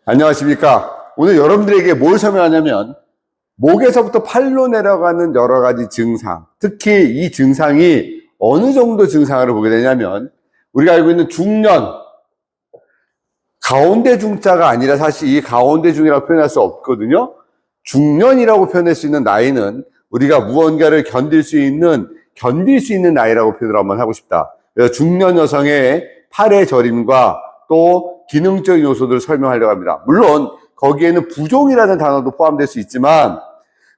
안녕하십니까. 오늘 여러분들에게 뭘 설명하냐면 목에서부터 팔로 내려가는 여러 가지 증상, 특히 이 증상이 어느 정도 증상을 보게 되냐면 우리가 알고 있는 중년, 가운데 중자가 아니라 사실 이 가운데 중이라고 표현할 수 없거든요. 중년이라고 표현할 수 있는 나이는 우리가 무언가를 견딜 수 있는 나이라고 표현을 한번 하고 싶다. 그래서 중년 여성의 팔의 저림과 또 기능적인 요소들을 설명하려고 합니다. 물론 거기에는 부종이라는 단어도 포함될 수 있지만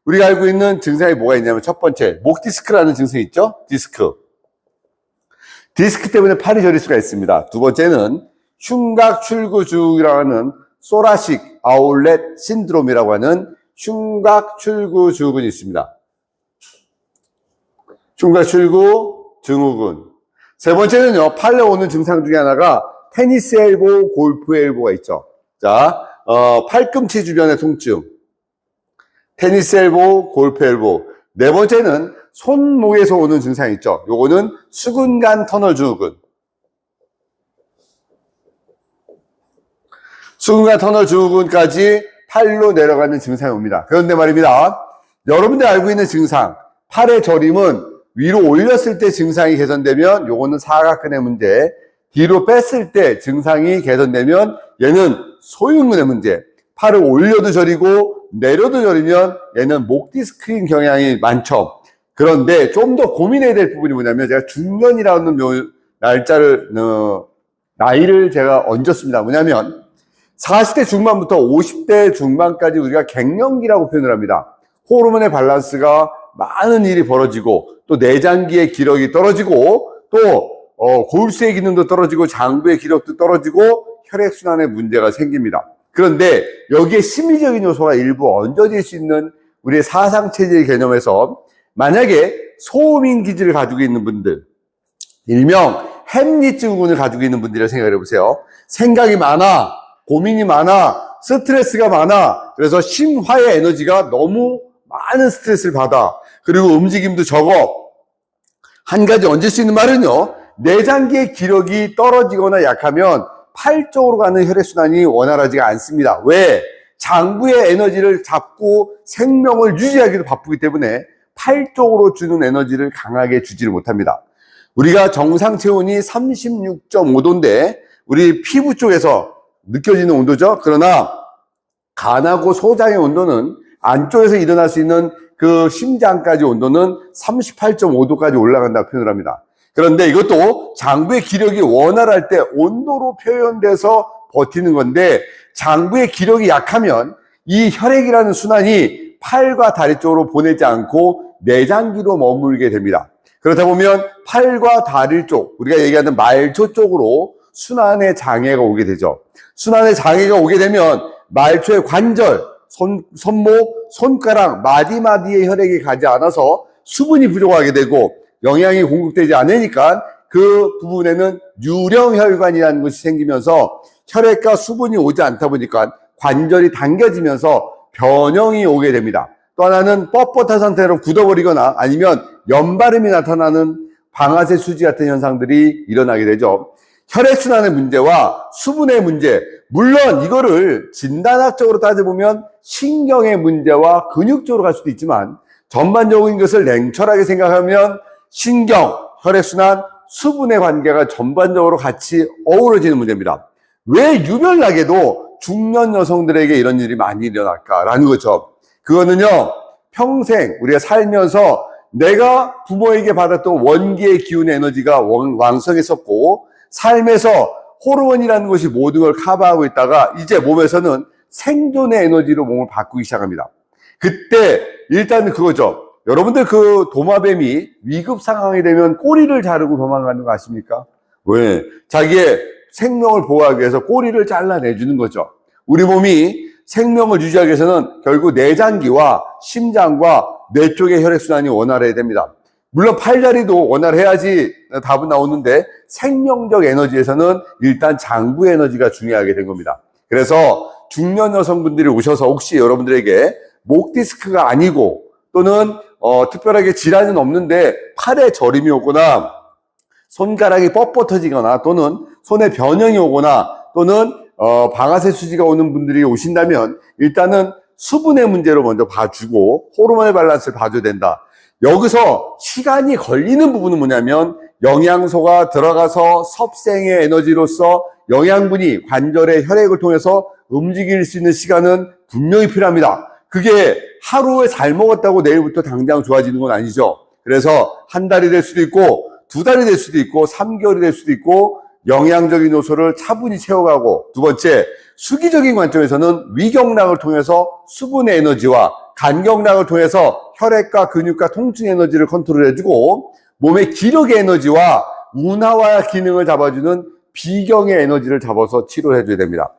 우리가 알고 있는 증상이 뭐가 있냐면 첫 번째, 목 디스크라는 증상이 있죠? 디스크 때문에 팔이 저릴 수가 있습니다. 두 번째는 흉곽 출구증이라고 하는 소라식 아울렛 신드롬이라고 하는 흉곽 출구증후군이 있습니다. 흉곽 출구 증후군. 세 번째는요, 팔에 오는 증상 중에 하나가 테니스 엘보, 골프 엘보가 있죠. 자, 팔꿈치 주변의 통증. 테니스 엘보, 골프 엘보. 네 번째는 손목에서 오는 증상이 있죠. 요거는 수근간 터널 증후군. 수근간 터널 증후군까지 팔로 내려가는 증상이 옵니다. 그런데 말입니다. 여러분들 알고 있는 증상, 팔의 저림은 위로 올렸을 때 증상이 개선되면 요거는 사각근의 문제, 뒤로 뺐을 때 증상이 개선되면 얘는 소흉근의 문제. 팔을 올려도 저리고 내려도 저리면 얘는 목 디스크인 경향이 많죠. 그런데 좀 더 고민해야 될 부분이 뭐냐면 제가 중년이라는 나이를 제가 얹었습니다. 뭐냐면 40대 중반부터 50대 중반까지 우리가 갱년기라고 표현을 합니다. 호르몬의 밸런스가 많은 일이 벌어지고 또 내장기의 기력이 떨어지고 또 골수의 기능도 떨어지고 장부의 기력도 떨어지고 혈액순환에 문제가 생깁니다. 그런데 여기에 심리적인 요소가 일부 얹어질 수 있는 우리의 사상체질 개념에서 만약에 소음인 기질을 가지고 있는 분들, 일명 햄릿 증후군을 가지고 있는 분들이라 생각을 해보세요. 생각이 많아, 고민이 많아, 스트레스가 많아. 그래서 심화의 에너지가 너무 많은 스트레스를 받아. 그리고 움직임도 적어. 한 가지 얹을 수 있는 말은요, 내장기의 기력이 떨어지거나 약하면 팔 쪽으로 가는 혈액순환이 원활하지가 않습니다. 왜? 장부의 에너지를 잡고 생명을 유지하기도 바쁘기 때문에 팔 쪽으로 주는 에너지를 강하게 주지를 못합니다. 우리가 정상 체온이 36.5도인데 우리 피부 쪽에서 느껴지는 온도죠. 그러나 간하고 소장의 온도는 안쪽에서 일어날 수 있는 그 심장까지 온도는 38.5도까지 올라간다고 표현을 합니다. 그런데 이것도 장부의 기력이 원활할 때 온도로 표현돼서 버티는 건데 장부의 기력이 약하면 이 혈액이라는 순환이 팔과 다리 쪽으로 보내지 않고 내장기로 머물게 됩니다. 그렇다 보면 팔과 다리 쪽, 우리가 얘기하는 말초 쪽으로 순환의 장애가 오게 되죠. 순환의 장애가 오게 되면 말초의 관절, 손목, 손가락, 마디마디의 혈액이 가지 않아서 수분이 부족하게 되고 영양이 공급되지 않으니까 그 부분에는 유령혈관이라는 것이 생기면서 혈액과 수분이 오지 않다 보니까 관절이 당겨지면서 변형이 오게 됩니다. 또 하나는 뻣뻣한 상태로 굳어버리거나 아니면 연발음이 나타나는 방아쇠 수지 같은 현상들이 일어나게 되죠. 혈액순환의 문제와 수분의 문제, 물론 이거를 진단학적으로 따져보면 신경의 문제와 근육 쪽으로 갈 수도 있지만 전반적인 것을 냉철하게 생각하면 신경, 혈액순환, 수분의 관계가 전반적으로 같이 어우러지는 문제입니다. 왜 유별나게도 중년 여성들에게 이런 일이 많이 일어날까라는 거죠. 그거는요, 평생 우리가 살면서 내가 부모에게 받았던 원기의 기운 에너지가 왕성했었고 삶에서 호르몬이라는 것이 모든 걸 커버하고 있다가 이제 몸에서는 생존의 에너지로 몸을 바꾸기 시작합니다. 그때 일단은 그거죠. 여러분들 그 도마뱀이 위급 상황이 되면 꼬리를 자르고 도망가는 거 아십니까? 왜? 자기의 생명을 보호하기 위해서 꼬리를 잘라내주는 거죠. 우리 몸이 생명을 유지하기 위해서는 결국 내장기와 심장과 뇌 쪽의 혈액순환이 원활해야 됩니다. 물론 팔다리도 원활해야지 답은 나오는데 생명적 에너지에서는 일단 장부 에너지가 중요하게 된 겁니다. 그래서 중년 여성분들이 오셔서 혹시 여러분들에게 목 디스크가 아니고 또는 특별하게 질환은 없는데 팔에 저림이 오거나 손가락이 뻣뻣해지거나 또는 손에 변형이 오거나 또는 방아쇠 수지가 오는 분들이 오신다면 일단은 수분의 문제로 먼저 봐주고 호르몬의 밸런스를 봐줘야 된다. 여기서 시간이 걸리는 부분은 뭐냐면 영양소가 들어가서 섭생의 에너지로서 영양분이 관절의 혈액을 통해서 움직일 수 있는 시간은 분명히 필요합니다. 그게 하루에 잘 먹었다고 내일부터 당장 좋아지는 건 아니죠. 그래서 한 달이 될 수도 있고 두 달이 될 수도 있고 3개월이 될 수도 있고 영양적인 요소를 차분히 채워가고, 두 번째, 수기적인 관점에서는 위경락을 통해서 수분의 에너지와 간경락을 통해서 혈액과 근육과 통증 에너지를 컨트롤해주고, 몸의 기력의 에너지와 운하와 기능을 잡아주는 비경의 에너지를 잡아서 치료를 해줘야 됩니다.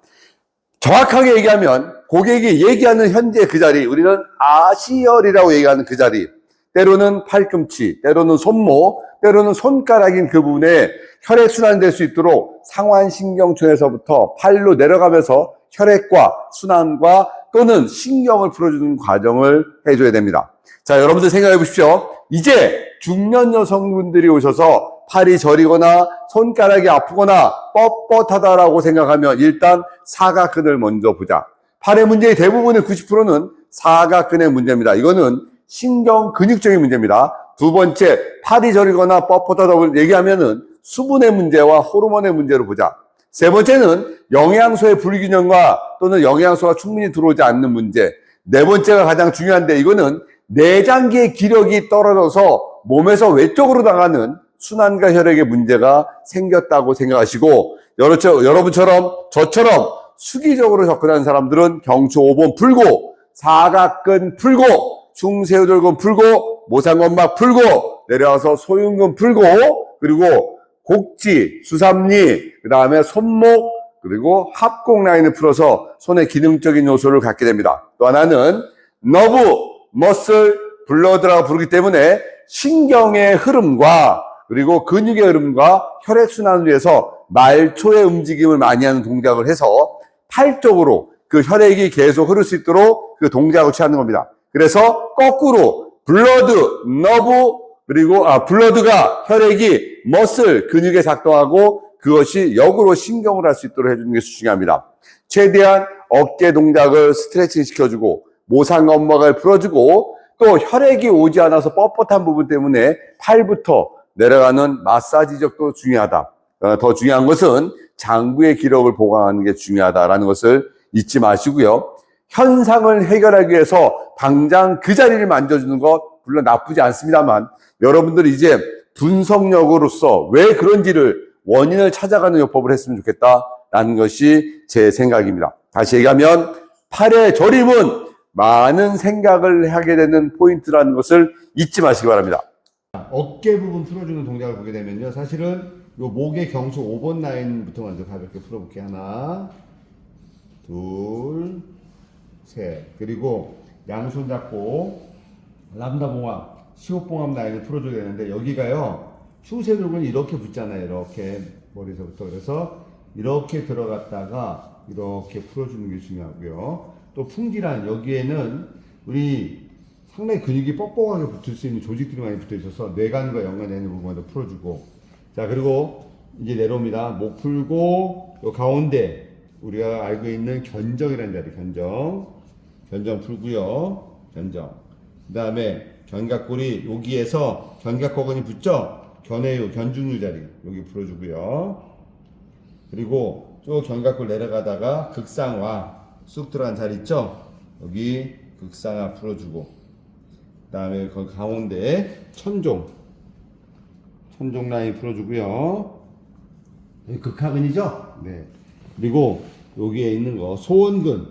정확하게 얘기하면 고객이 얘기하는 현재 그 자리, 우리는 아시혈이라고 얘기하는 그 자리, 때로는 팔꿈치, 때로는 손목, 때로는 손가락인 그 부분에 혈액순환이 될 수 있도록 상완신경촌에서부터 팔로 내려가면서 혈액과 순환과 또는 신경을 풀어주는 과정을 해줘야 됩니다. 자, 여러분들 생각해 보십시오. 이제 중년 여성분들이 오셔서 팔이 저리거나 손가락이 아프거나 뻣뻣하다라고 생각하면 일단 사각근을 먼저 보자. 팔의 문제의 대부분의 90%는 사각근의 문제입니다. 이거는 신경 근육적인 문제입니다. 두 번째, 팔이 저리거나 뻣뻣하다고 얘기하면은 수분의 문제와 호르몬의 문제로 보자. 세 번째는 영양소의 불균형과 또는 영양소가 충분히 들어오지 않는 문제. 네 번째가 가장 중요한데, 이거는 내장기의 기력이 떨어져서 몸에서 외쪽으로 나가는 순환과 혈액의 문제가 생겼다고 생각하시고, 여러분처럼 저처럼 수기적으로 접근하는 사람들은 경추 5번 풀고, 사각근 풀고, 중세우돌근 풀고, 모상건막 풀고, 내려와서 소흉근 풀고, 그리고 곡지, 수삼리, 그 다음에 손목, 그리고 합곡 라인을 풀어서 손의 기능적인 요소를 갖게 됩니다. 또 하나는 너브, 머슬, 블러드라고 부르기 때문에 신경의 흐름과 그리고 근육의 흐름과 혈액순환을 위해서 말초의 움직임을 많이 하는 동작을 해서 팔 쪽으로 그 혈액이 계속 흐를 수 있도록 그 동작을 취하는 겁니다. 그래서 거꾸로 블러드, 너브, 그리고 블러드가 혈액이 머슬, 근육에 작동하고 그것이 역으로 신경을 할 수 있도록 해주는 게 중요합니다. 최대한 어깨 동작을 스트레칭 시켜주고 모상건막을 풀어주고 또 혈액이 오지 않아서 뻣뻣한 부분 때문에 팔부터 내려가는 마사지적도 중요하다. 더 중요한 것은 장부의 기력을 보강하는 게 중요하다라는 것을 잊지 마시고요. 현상을 해결하기 위해서 당장 그 자리를 만져주는 것 물론 나쁘지 않습니다만 여러분들이 이제 분석력으로서 왜 그런지를 원인을 찾아가는 요법을 했으면 좋겠다라는 것이 제 생각입니다. 다시 얘기하면 팔의 저림은 많은 생각을 하게 되는 포인트라는 것을 잊지 마시기 바랍니다. 어깨 부분 풀어주는 동작을 보게 되면요, 사실은 요 목의 경추 5번 라인부터 먼저 가볍게 풀어볼게요. 하나, 둘, 셋. 그리고 양손 잡고 람다봉합, 시옷봉합 라인을 풀어줘야 되는데 여기가요, 추세돌근이 이렇게 붙잖아요. 이렇게 머리서부터. 그래서 이렇게 들어갔다가 이렇게 풀어주는 게 중요하고요. 또 풍기란, 여기에는 우리 상당히 근육이 뻑뻑하게 붙을 수 있는 조직들이 많이 붙어 있어서 뇌관과 연관되는 부분도 풀어주고. 자, 그리고 이제 내려옵니다. 목 풀고 요 가운데 우리가 알고 있는 견정이라는 자리, 견정 풀고요. 견정. 그 다음에 견갑골이 여기에서 견갑골근이 붙죠. 견해유, 견중류 자리 여기 풀어주고요. 그리고 쭉 견갑골 내려가다가 극상화 쑥 들어간 자리 있죠. 여기 극상화 풀어주고. 그 다음에 그 가운데 천종 라인 풀어주고요. 여기 극하근이죠. 네. 그리고 여기에 있는 거 소원근은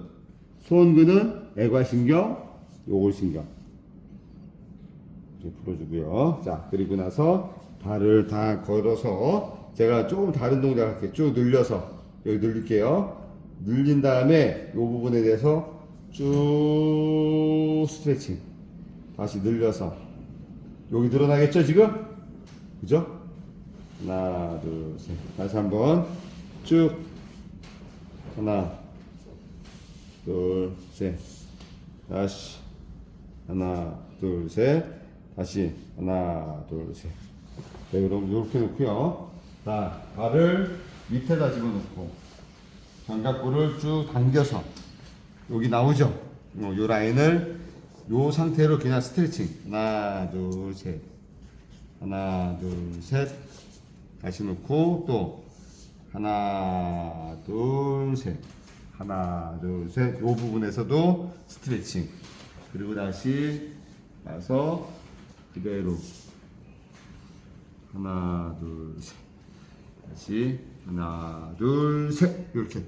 애과신경, 요골신경 이렇게 풀어주고요. 자, 그리고 나서 발을 다 걸어서 제가 조금 다른 동작 할게요. 쭉 늘려서 여기 늘릴게요. 늘린 다음에 이 부분에 대해서 쭉 스트레칭 다시 늘려서 여기 드러나겠죠 지금? 그죠? 하나 둘 셋. 다시 한번 쭉 하나 둘 셋. 다시 하나 둘 셋. 다시 하나 둘 셋. 네, 여러분 이렇게 놓고요. 자, 발을 밑에다 집어넣고 견갑골을 쭉 당겨서 여기 나오죠. 요 라인을 요 상태로 그냥 스트레칭. 하나, 둘, 셋. 하나, 둘, 셋. 다시 놓고 또 하나, 둘, 셋. 하나, 둘, 셋. 요 부분에서도 스트레칭. 그리고 다시 와서 그대로 하나, 둘, 셋. 다시 하나, 둘, 셋. 이렇게